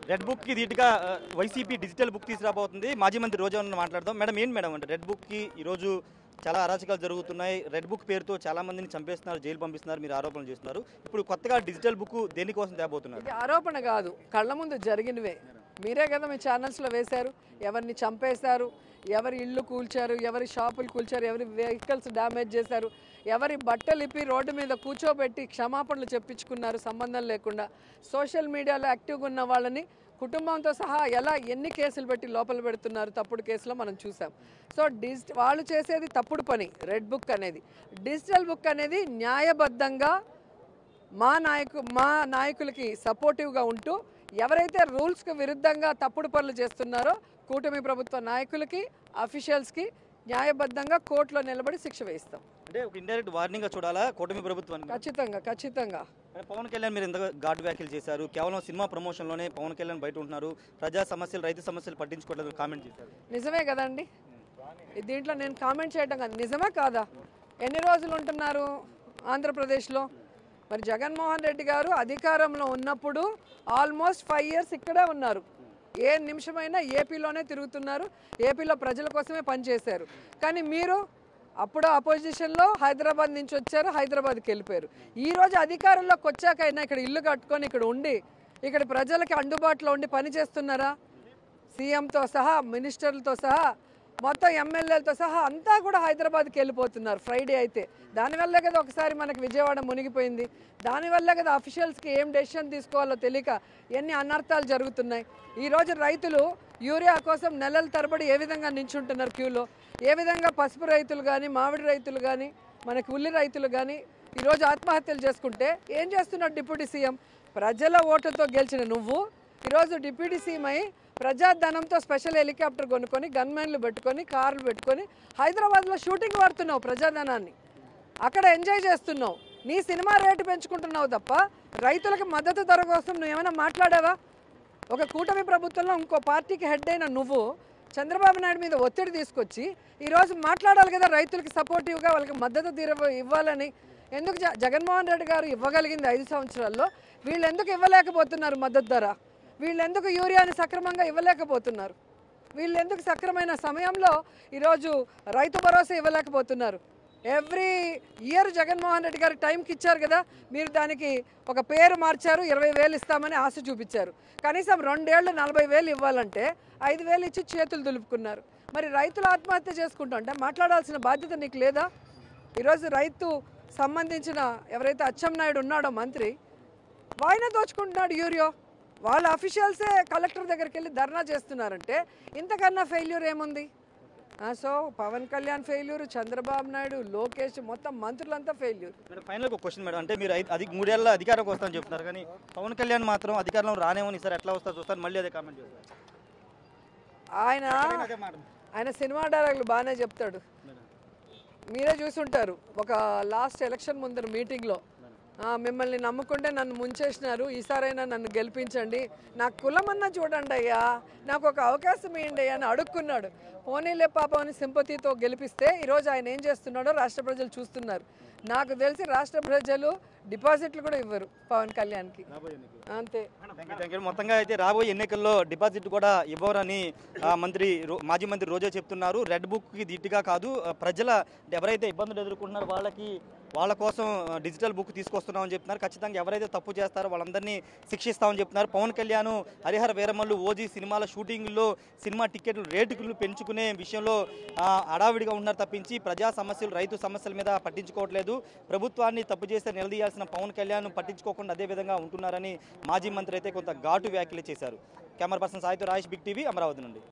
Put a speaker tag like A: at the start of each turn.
A: Red బుక్కి ధీటుగా YCP digital book తీసుకురాబోతుంది. మాజీ మంత్రి రోజా మాట్లాడదాం. మేడం ఏంటి మేడం అంటే రెడ్ బుక్కి ఈరోజు చాలా అరాచకాలు జరుగుతున్నాయి. రెడ్ బుక్ పేరుతో చాలా మందిని చంపేస్తున్నారు, జైలు పంపిస్తున్నారు, మీరు ఆరోపణలు చేస్తున్నారు. ఇప్పుడు కొత్తగా డిజిటల్ బుక్ దేనికోసం తేబోతున్నారు?
B: ఇది ఆరోపణ కాదు, కళ్ళ ముందు జరిగినవే. మీరే కదా మీ ఛానల్స్లో వేశారు. ఎవరిని చంపేశారు, ఎవరి ఇళ్ళు కూల్చారు, ఎవరి షాపులు కూల్చారు, ఎవరి వెహికల్స్ డ్యామేజ్ చేశారు, ఎవరి బట్టలు ఇప్పి రోడ్డు మీద కూర్చోబెట్టి క్షమాపణలు చెప్పించుకున్నారు సంబంధం లేకుండా. సోషల్ మీడియాలో యాక్టివ్గా ఉన్న వాళ్ళని కుటుంబంతో సహా ఎన్ని కేసులు పెట్టి లోపల పెడుతున్నారు తప్పుడు కేసులో మనం చూసాం. సో వాళ్ళు చేసేది తప్పుడు పని. రెడ్ బుక్ అనేది, డిజిటల్ బుక్ అనేది న్యాయబద్ధంగా మా నాయకులకి సపోర్టివ్గా ఉంటూ ఎవరైతే రూల్స్కి విరుద్ధంగా తప్పుడు పనులు చేస్తున్నారో కూటమి ప్రభుత్వ నాయకులకి, అఫీషియల్స్కి న్యాయబద్ధంగా కోర్టులో నిలబడి శిక్ష వేయిస్తాం.
A: అంటే ఒక ఇండైరెక్ట్ వార్నింగ్గా చూడాలా కూటమి ప్రభుత్వానికి?
B: ఖచ్చితంగా.
A: పవన్ కళ్యాణ్ మీరు ఎంత ఘాటు వ్యాఖ్యలు చేశారు. కేవలం సినిమా ప్రమోషన్లోనే పవన్ కళ్యాణ్ బయట ఉంటున్నారు, ప్రజా సమస్యలు, రైతు సమస్యలు పట్టించుకోవట్లేదు కామెంట్ చేశారు.
B: నిజమే కదండి, దీంట్లో నేను కామెంట్ చేయడం కాదు, నిజమే కాదా? ఎన్ని రోజులు ఉంటున్నారు ఆంధ్రప్రదేశ్లో? మరి జగన్మోహన్ రెడ్డి గారు అధికారంలో ఉన్నప్పుడు ఆల్మోస్ట్ 5 years ఇక్కడే ఉన్నారు. ఏ నిమిషమైనా ఏపీలోనే తిరుగుతున్నారు, ఏపీలో ప్రజల కోసమే పనిచేశారు. కానీ మీరు అప్పుడు అపోజిషన్లో హైదరాబాద్ నుంచి వచ్చారు, హైదరాబాద్కి వెళ్ళిపోయారు. ఈరోజు అధికారంలోకి వచ్చాకైనా ఇక్కడ ఇల్లు కట్టుకొని ఇక్కడ ఉండి ఇక్కడ ప్రజలకి అందుబాటులో ఉండి పని చేస్తున్నారా? సీఎంతో సహా, మినిస్టర్లతో సహా, మొత్తం ఎమ్మెల్యేలతో సహా అంతా కూడా హైదరాబాద్కి వెళ్ళిపోతున్నారు ఫ్రైడే అయితే. దానివల్లే కదా ఒకసారి మనకి విజయవాడ మునిగిపోయింది. దానివల్లే కదా అఫీషియల్స్కి ఏం డెసిషన్ తీసుకోవాలో తెలియక ఎన్ని అనర్థాలు జరుగుతున్నాయి. ఈరోజు రైతులు యూరియా కోసం నెలల తరబడి ఏ విధంగా నించుంటున్నారు క్యూలో, ఏ విధంగా పసుపు రైతులు కానీ, మామిడి రైతులు కానీ, మనకి ఉల్లి రైతులు కానీ ఈరోజు ఆత్మహత్యలు చేసుకుంటే ఏం చేస్తున్నాడు డిప్యూటీ సీఎం? ప్రజల ఓట్లతో గెలిచిన నువ్వు ఈరోజు డిప్యూటీ సీఎం అయి ప్రజాధనంతో స్పెషల్ హెలికాప్టర్ కొనుక్కొని, గన్మెన్లు పెట్టుకొని, కార్లు పెట్టుకొని హైదరాబాద్లో షూటింగ్ వాడుతున్నావు. ప్రజాధనాన్ని అక్కడ ఎంజాయ్ చేస్తున్నావు. నీ సినిమా రేటు పెంచుకుంటున్నావు తప్ప రైతులకు మద్దతు ధర కోసం నువ్వు ఏమైనా మాట్లాడావా? ఒక కూటమి ప్రభుత్వంలో ఇంకో పార్టీకి హెడ్ అయిన నువ్వు చంద్రబాబు నాయుడు మీద ఒత్తిడి తీసుకొచ్చి ఈరోజు మాట్లాడాలి కదా రైతులకి సపోర్టివ్గా, వాళ్ళకి మద్దతు ధర ఇవ్వాలని. ఎందుకు జగన్మోహన్ రెడ్డి గారు ఇవ్వగలిగింది 5 సంవత్సరాల్లో, వీళ్ళు ఎందుకు ఇవ్వలేకపోతున్నారు మద్దతు ధర? వీళ్ళు ఎందుకు యూరియాని సక్రమంగా ఇవ్వలేకపోతున్నారు? వీళ్ళు ఎందుకు సక్రమైన సమయంలో ఈరోజు రైతు భరోసా ఇవ్వలేకపోతున్నారు? ఎవ్రీ ఇయర్ జగన్మోహన్ రెడ్డి గారు టైంకి ఇచ్చారు కదా, మీరు దానికి ఒక పేరు మార్చారు, 20,000 ఇస్తామని ఆశ చూపించారు. కనీసం 2 ఏళ్ళు 40,000 ఇవ్వాలంటే 5,000 ఇచ్చి చేతులు దులుపుకున్నారు. మరి రైతులు ఆత్మహత్య చేసుకుంటుంటే మాట్లాడాల్సిన బాధ్యత నీకు లేదా? ఈరోజు రైతు సంబంధించిన ఎవరైతే అచ్చెన్నాయుడు ఉన్నాడో మంత్రి, ఆయన దోచుకుంటున్నాడు యూరియా. వాళ్ళ అఫీషియల్సే కలెక్టర్ దగ్గరికి వెళ్ళి ధర్నా చేస్తున్నారంటే ఇంతకన్నా ఫెయిల్యూర్ ఏముంది? సో పవన్ కళ్యాణ్ ఫెయిల్యూర్, చంద్రబాబు నాయుడు, లోకేష్, మొత్తం మంత్రులంతా ఫెయిల్యూర్.
A: ఫైనల్ ఒక క్వశ్చన్ మేడం, అంటే మీరు 3 ఏళ్ళ అధికారంకి వస్తారని చెప్తున్నారు, కానీ పవన్ కళ్యాణ్ మాత్రం అధికారంలో రానేమని సార్ ఎట్లా వస్తారు చూస్తారు, మళ్ళీ అదే కామెంట్ చేస్తారు.
B: ఆయన సినిమా డైలాగులు బాగానే చెప్తాడు. మీరే చూసుంటారు ఒక లాస్ట్ ఎలక్షన్ ముందర మీటింగ్లో, మిమ్మల్ని నమ్ముకుంటే నన్ను ముంచేసినారు, ఈసారైనా నన్ను గెలిపించండి, నా కులమన్నా చూడండి అయ్యా, నాకు ఒక అవకాశం ఇవ్వండి అయ్యా అని అడుక్కున్నాడు. పోనీలే పాపం అని సింపతితో గెలిపిస్తే ఈరోజు ఆయన ఏం చేస్తున్నాడో రాష్ట్ర ప్రజలు చూస్తున్నారు. నాకు తెలిసి రాష్ట్ర ప్రజలు డిపాజిట్లు కూడా ఇవ్వరు పవన్ కళ్యాణ్కి. అంతే.
A: మొత్తంగా అయితే రాబోయే ఎన్నికల్లో డిపాజిట్ కూడా ఇవ్వరని మాజీ మంత్రి రోజా చెప్తున్నారు. రెడ్ బుక్కి ధీటుగా కాదు, ప్రజల ఎవరైతే ఇబ్బందులు ఎదుర్కొంటున్నారో వాళ్ళ కోసం డిజిటల్ బుక్ తీసుకొస్తున్నామని చెప్తున్నారు. ఖచ్చితంగా ఎవరైతే తప్పు చేస్తారో వాళ్ళందరినీ శిక్షిస్తామని చెప్తున్నారు. పవన్ కళ్యాణ్ హరిహర వీరమల్లు, ఓజీ సినిమాల షూటింగ్లో సినిమా టికెట్లు రేటులు పెంచుకునే విషయంలో హడావిడిగా ఉన్నారు తప్పించి ప్రజా సమస్యలు, రైతు సమస్యల మీద పట్టించుకోవట్లేదు. ప్రభుత్వాన్ని తప్పు చేస్తే నిలదీయాల్సిన పవన్ కళ్యాణ్ పట్టించుకోకుండా అదే విధంగా ఉంటున్నారని మాజీ మంత్రి అయితే కొంత ఘాటు వ్యాఖ్యలు చేశారు. కెమెరా పర్సన్ సాయితో రాజేష్, బిగ్ టీవీ, అమరావతి నుండి.